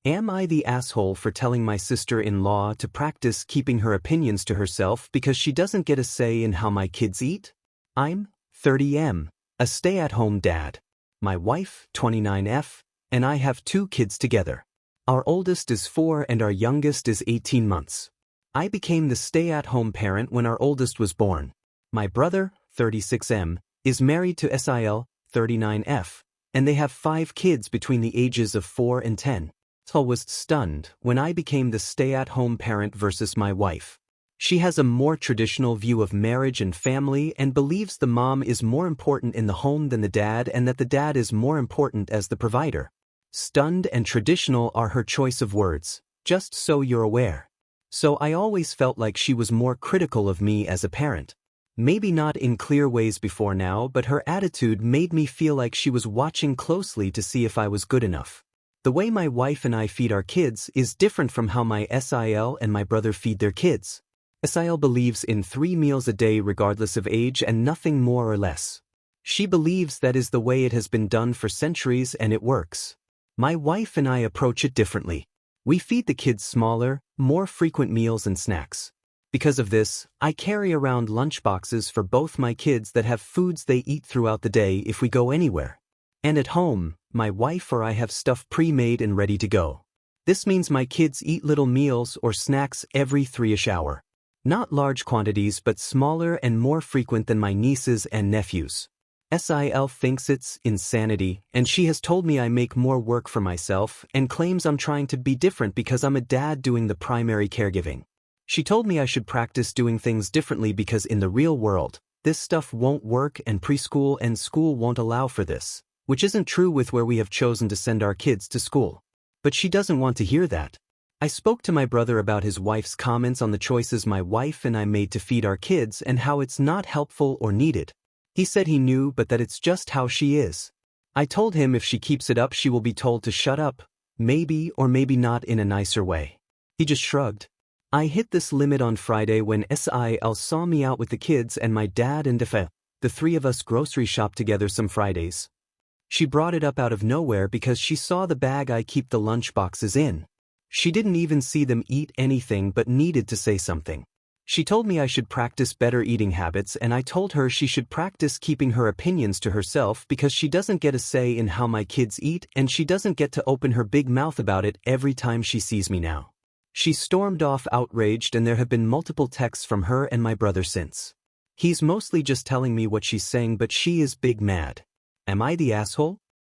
Am I the asshole for telling my sister-in-law to practice keeping her opinions to herself because she doesn't get a say in how my kids eat? I'm 30M, a stay-at-home dad. My wife, 29F, and I have 2 kids together. Our oldest is 4 and our youngest is 18 months. I became the stay-at-home parent when our oldest was born. My brother, 36M, is married to SIL, 39F, and they have 5 kids between the ages of 4 and 10. I was stunned when I became the stay-at-home parent versus my wife. She has a more traditional view of marriage and family and believes the mom is more important in the home than the dad and that the dad is more important as the provider. Stunned and traditional are her choice of words, just so you're aware. So I always felt like she was more critical of me as a parent. Maybe not in clear ways before now, but her attitude made me feel like she was watching closely to see if I was good enough. The way my wife and I feed our kids is different from how my SIL and my brother feed their kids. SIL believes in 3 meals a day regardless of age and nothing more or less. She believes that is the way it has been done for centuries and it works. My wife and I approach it differently. We feed the kids smaller, more frequent meals and snacks. Because of this, I carry around lunchboxes for both my kids that have foods they eat throughout the day if we go anywhere. And at home, my wife or I have stuff pre-made and ready to go. This means my kids eat little meals or snacks every 3-ish hour. Not large quantities but smaller and more frequent than my nieces and nephews. SIL thinks it's insanity, and she has told me I make more work for myself and claims I'm trying to be different because I'm a dad doing the primary caregiving. She told me I should practice doing things differently because in the real world, this stuff won't work and preschool and school won't allow for this, which isn't true with where we have chosen to send our kids to school. But she doesn't want to hear that. I spoke to my brother about his wife's comments on the choices my wife and I made to feed our kids and how it's not helpful or needed. He said he knew but that it's just how she is. I told him if she keeps it up she will be told to shut up, maybe or maybe not in a nicer way. He just shrugged. I hit this limit on Friday when SIL saw me out with the kids and my dad and the 3 of us grocery shop together some Fridays. She brought it up out of nowhere because she saw the bag I keep the lunch boxes in. She didn't even see them eat anything but needed to say something. She told me I should practice better eating habits and I told her she should practice keeping her opinions to herself because she doesn't get a say in how my kids eat and she doesn't get to open her big mouth about it every time she sees me now. She stormed off outraged and there have been multiple texts from her and my brother since. He's mostly just telling me what she's saying but she is big mad. Am I the asshole?